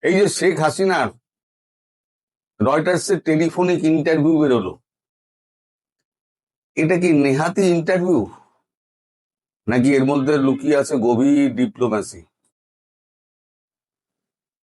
এই যে শেখ হাসিনার রয়টার্সের টেলিফোনিক ইন্টারভিউ বেরোলো, এটা কি নেহাতি ইন্টারভিউ নাকি এর মধ্যে লুকিয়ে আছে গভীর ডিপ্লোম্যাসি?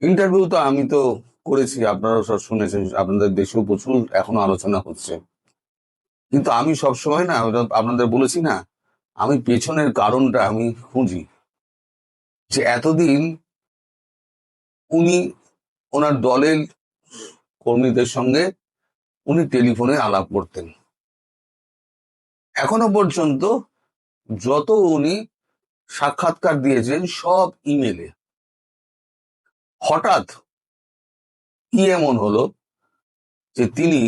ইন্টারভিউ তো আমি তো করেছি, আপনারাও সব শুনেছেন, আপনাদের দেশেও প্রচুর এখনো আলোচনা হচ্ছে। কিন্তু আমি সবসময় না, আপনাদের বলেছি না, আমি পেছনের কারণটা আমি খুঁজি, যে এতদিন উনি ওনার দলের কর্মীদের সঙ্গে উনি টেলিফোনে আলাপ করতেন। এখনো পর্যন্ত যত উনি সাক্ষাৎকার দিয়েছেন সব ইমেলে। হঠাৎ কি এমন হলো যে তিনি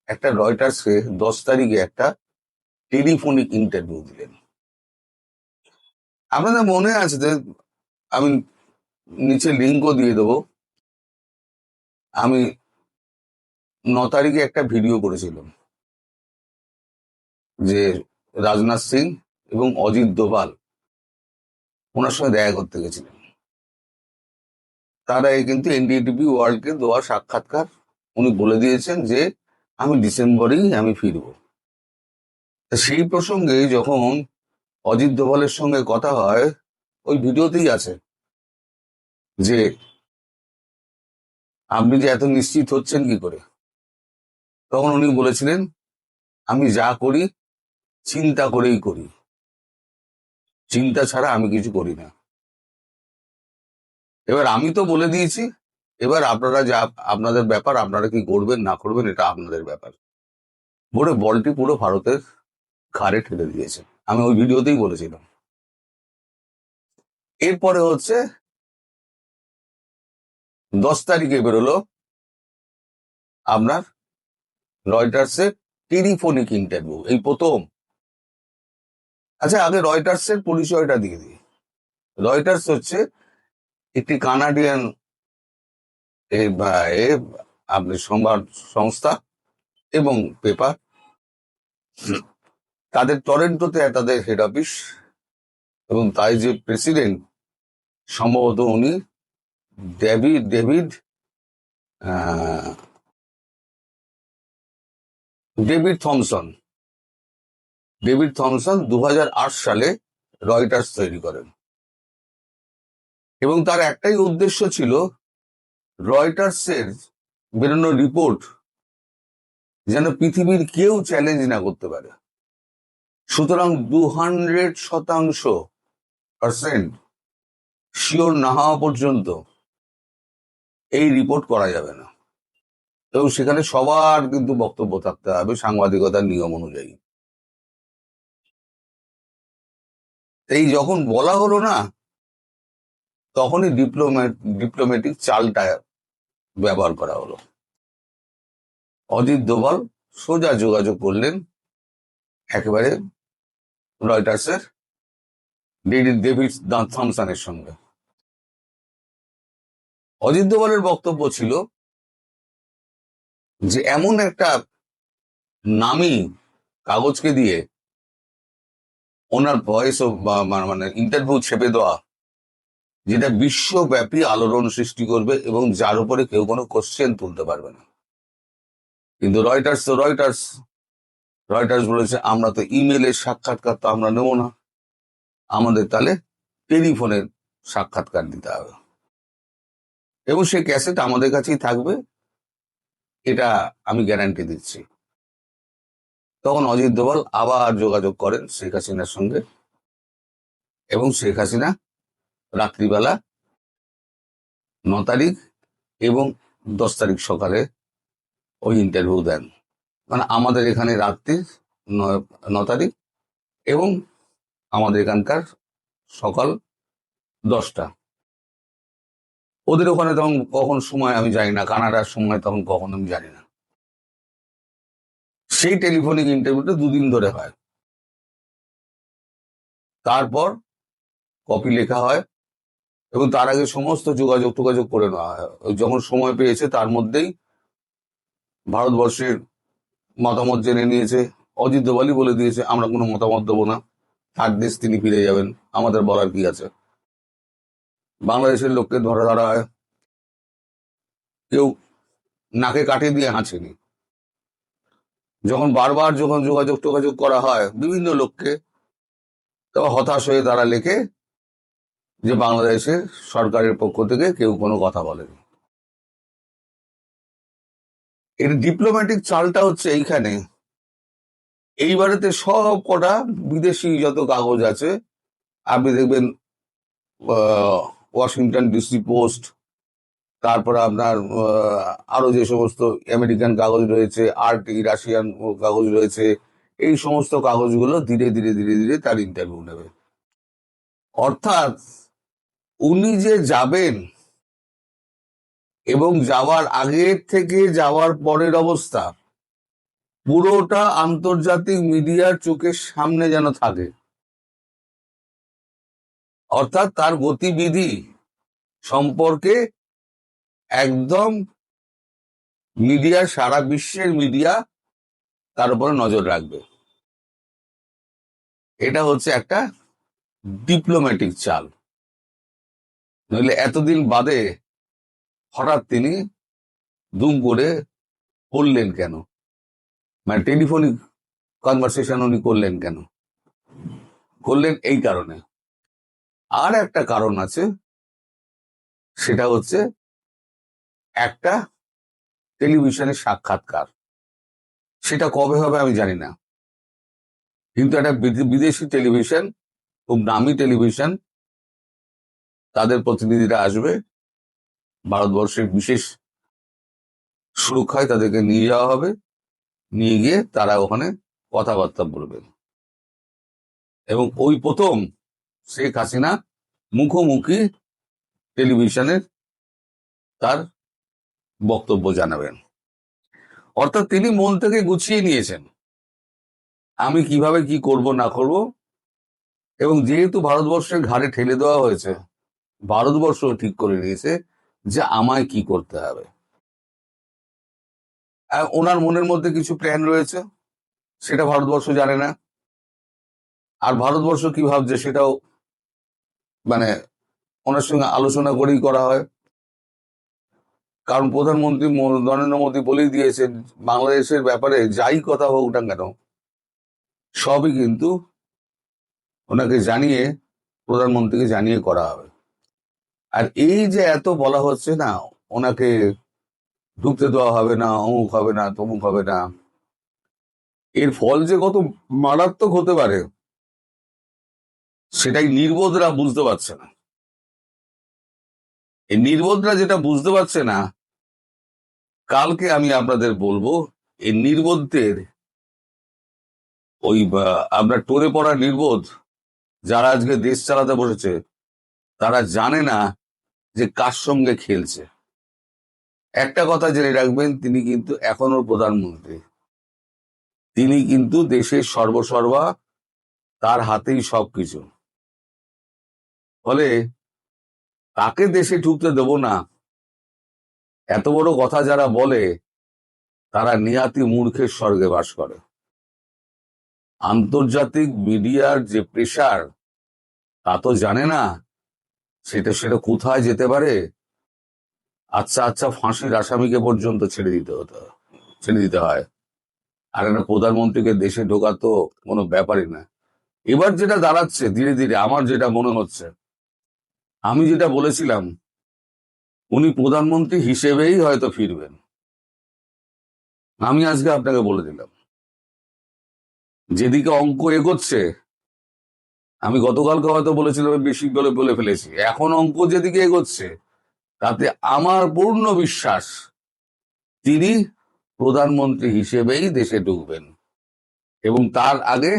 একটা রয়টার্সকে 10 তারিখে একটা টেলিফোনিক ইন্টারভিউ দিলেন? আপনাদের মনে আছে যে, আমি নিচে লিঙ্কও দিয়ে দেবো, আমি 9 তারিখে একটা ভিডিও করেছিলাম যে রাজনাথ সিং এবং অজিত দোভাল ওনার সঙ্গে দেখা করতে গেছিলেন। তারা কিন্তু এনডিটিভি ওয়ার্ল্ডকে দেওয়া সাক্ষাৎকার উনি বলে দিয়েছেন যে আমি ডিসেম্বরেই আমি ফিরবো। সেই প্রসঙ্গে যখন অজিত দোভালের সঙ্গে কথা হয়, ওই ভিডিওতেই আছে যে আপনি যে এত নিশ্চিত হচ্ছেন কি করে? তখন উনি বলেছিলেন, আমি যা করি চিন্তা করেই করি, চিন্তা ছাড়া আমি কিছু করি না। এবার আমি তো বলে দিয়েছি, এবার আপনারা যা, আপনাদের ব্যাপার, আপনারা কি করবেন না করবেন এটা আপনাদের ব্যাপার। বলে বলটি পুরো ভারতের ঘাড়ে ঠেলে দিয়েছে। আমি ওই ভিডিওতেই বলেছিলাম। এরপরে হচ্ছে 10 তারিখে বেরোলো আপনার রয়টার্সের টেলিফোনিক ইন্টারভিউ, এই প্রথম। আচ্ছা, আগে রয়টার্সের পরিচয়টা দিয়ে দিই। রয়টার্স হচ্ছে একটি কানাডিয়ান আপনি সংবাদ সংস্থা এবং পেপার। তাদের টরেন্টোতে তাদের হেড অফিস, এবং তাই যে প্রেসিডেন্ট সম্ভবত উনি ডেভিড থমসন। 2008 সালে রয়টার্স তৈরি করেন, এবং তার একটাই উদ্দেশ্য ছিল রয়টার্সের বেরোনো রিপোর্ট যেন পৃথিবীর কেউ চ্যালেঞ্জ না করতে পারে। সুতরাং 200% শিওর না হওয়া পর্যন্ত এই রিপোর্ট করা যাবে না, এবং সেখানে সবার কিন্তু বক্তব্য থাকতে হবে সাংবাদিকতার নিয়ম অনুযায়ী। এই যখন বলা হলো না, তখনই ডিপ্লোম্যাটিক চালটা ব্যবহার করা হলো। অজিত দোভাল সোজা যোগাযোগ করলেন একেবারে রয়টার্সের ডেভিড থমসনের সঙ্গে। অজিত দোভালের বক্তব্য ছিল যে এমন একটা নামী কাগজকে দিয়ে ওনার ভয়েস মানে ইন্টারভিউ ছেপে দেওয়া, যেটা বিশ্বব্যাপী আলোড়ন সৃষ্টি করবে এবং যার উপরে কেউ কোনো কোশ্চেন তুলতে পারবে না। কিন্তু রয়টার্স বলেছে, আমরা তো ইমেলের সাক্ষাৎকার তো আমরা নেব না, আমাদের তাহলে টেলিফোনের সাক্ষাৎকার দিতে হবে, এবং সেই ক্যাসেট আমাদের কাছেই থাকবে, এটা আমি গ্যারান্টি দিচ্ছি। তখন অজিত দোভাল আবার যোগাযোগ করেন শেখ হাসিনার সঙ্গে, এবং শেখ হাসিনা রাত্রিবেলা 9 তারিখ এবং 10 তারিখ সকালে ওই ইন্টারভিউ দেন। মানে আমাদের এখানে রাত্রি 9 তারিখ এবং আমাদের এখানকার সকাল 10টা। ওদের ওখানে তখন কখন সময় আমি জানি না, কানাডার সময় তখন কখন আমি জানি না। সেই টেলিফোনিক ইন্টারভিউটা 2 দিন ধরে হয়। তারপর কপি লেখা হয়, এবং তার আগে সমস্ত যোগাযোগ করে নেওয়া হয়। যখন সময় পেয়েছে তার মধ্যেই ভারতবর্ষের মতামত জেনে নিয়েছে। অজিত দোভালই বলে দিয়েছে, আমরা কোনো মতামত দেবো না, তার দেশ তিনি ফিরে যাবেন, আমাদের বলার কি আছে। বাংলাদেশের লোককে ধরা হয়, কেউ নাকে কাঠি দিয়ে হাঁচেনি। যখন বারবার যখন যোগাযোগ করা হয় বিভিন্ন লোককে, তখন হতাশ হয়ে তারা লেখে যে বাংলাদেশের সরকারের পক্ষ থেকে কেউ কোনো কথা বলেনি। এর ডিপ্লোম্যাটিক চালটা হচ্ছে এইখানে, এইবারেতে সব কটা বিদেশি যত কাগজ আছে আপনি দেখবেন, ওয়াশিংটন ডিসি পোস্ট, তারপরে আপনার আরো যে সমস্ত আমেরিকান কাগজ রয়েছে, আরটি রাশিয়ান কাগজ রয়েছে, এই সমস্ত কাগজগুলো ধীরে ধীরে ধীরে ধীরে তার ইন্টারভিউ নেবে। অর্থাৎ উনি যে যাবেন এবং যাওয়ার আগের থেকে যাওয়ার পরের অবস্থা পুরোটা আন্তর্জাতিক মিডিয়ার চোখের সামনে যেন থাকে। অর্থাৎ তার গতিবিধি সম্পর্কে একদম মিডিয়া, সারা বিশ্বের মিডিয়া তার উপরে নজর রাখবে। এটা হচ্ছে একটা ডিপ্লোম্যাটিক চাল। নইলে এতদিন বাদে হঠাৎ তিনি দুম করে করলেন কেন, মানে টেলিফোনিক কনভারসেশন উনি করলেন কেন? করলেন এই কারণে। আর একটা কারণ আছে, সেটা হচ্ছে একটা টেলিভিশনের সাক্ষাৎকার। সেটা কবে হবে আমি জানি না, কিন্তু একটা বিদেশি টেলিভিশন, খুব নামি টেলিভিশন, তাদের প্রতিনিধিরা আসবে, ভারতবর্ষের বিশেষ সুরক্ষায় তাদেরকে নিয়ে যাওয়া হবে, নিয়ে গিয়ে তারা ওখানে কথাবার্তা বলবেন। এবং ওই প্রথম শেখ হাসিনা মুখোমুখি টেলিভিশনের তার বক্তব্য জানাবেন। অর্থাৎ তিনি মন থেকে গুছিয়ে নিয়েছেন আমি কিভাবে কি করব না করব। এবং যেহেতু ভারতবর্ষের ঘাড়ে ঠেলে দেওয়া হয়েছে, ভারতবর্ষ ঠিক করে নিয়েছে যে আমায় কি করতে হবে। আর ওনার মনের মধ্যে কিছু প্ল্যান রয়েছে, সেটা ভারতবর্ষ জানে না। আর ভারতবর্ষ কি ভাবছে সেটাও মানে ওনার সঙ্গে আলোচনা করেই করা হয়। কারণ প্রধানমন্ত্রী নরেন্দ্র মোদী বলেই দিয়েছেন, বাংলাদেশের ব্যাপারে যাই কথা হোক না কেন সবই কিন্তু ওনাকে জানিয়ে, প্রধানমন্ত্রীকে জানিয়ে করা হবে। আর এই যে এত বলা হচ্ছে না ওনাকে ঢুকতে দেওয়া হবে না, অমুক হবে না, তমুক হবে না, এর ফল যে কত মারাত্মক হতে পারে সেটাই নির্বোধরা বুঝতে পারছে না। এই নির্বোধরা যেটা বুঝতে পারছে না, কালকে আমি আপনাদের বলবো এই নির্বোধদের, ওই আপনার টোরে পড়া নির্বোধ যারা আজকে দেশ চালাতে বসেছে, তারা জানে না যে কার সঙ্গে খেলছে। একটা কথা জেনে রাখবেন, তিনি কিন্তু এখনো প্রধানমন্ত্রী, তিনি কিন্তু দেশের সর্বসর্বা, তার হাতেই সবকিছু। ফলে তাকে দেশে ঢুকতে দেব না, এত বড় কথা যারা বলে তারা নিহাতি মূর্খের স্বর্গে বাস করে। আন্তর্জাতিক মিডিয়ার যে প্রেসার, তা তো জানে না সেটা কোথায় যেতে পারে। আচ্ছা ফাঁসির আসামিকে পর্যন্ত ছেড়ে দিতে হয়, আর একটা প্রধানমন্ত্রীকে দেশে ঢোকা তো কোনো ব্যাপারই না। এবার যেটা দাঁড়াচ্ছে ধীরে ধীরে, আমার যেটা মনে হচ্ছে, আমি যেটা বলেছিলাম উনি প্রধানমন্ত্রী হিসেবেই হয়তো ফিরবেন, আমি আজকে আপনাকে বলে দিলাম। যেদিকে অঙ্ক এগোচ্ছে, আমি গতকালকে হয়তো বলেছিলাম বেশি বলে ফেলেছি, এখন অঙ্ক যেদিকে এগোচ্ছে তাতে আমার পূর্ণ বিশ্বাস তিনি প্রধানমন্ত্রী হিসেবেই দেশে ঢুকবেন। এবং তার আগে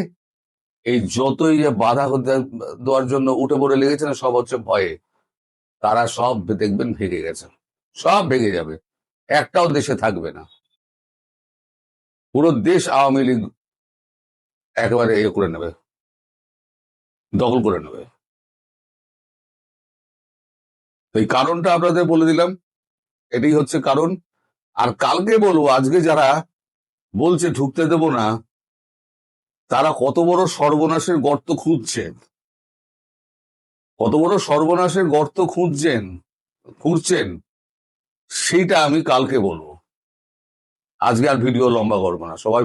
এই যতই যে বাধা দেওয়ার জন্য উঠে পড়ে লেগেছে না, সব হচ্ছে ভয়ে, তারা সব দেখবেন ভেঙে গেছে, সব ভেঙে যাবে, একটাও দেশে থাকবে না। পুরো দেশ আওয়ামী লীগ একেবারে করে নেবে, দখল করে নেবে। এই কারণটা আপনাদের বলে দিলাম, এটাই হচ্ছে কারণ। আর কালকে বলবো, আজকে যারা বলছে ঢুকতে দেব না, তারা কত বড় সর্বনাশের গর্ত খুঁজছেন, কত বড় সর্বনাশের গর্ত খুঁড়ছেন, সেইটা আমি কালকে বলবো। আজকে আর ভিডিও লম্বা করবো না, সবাই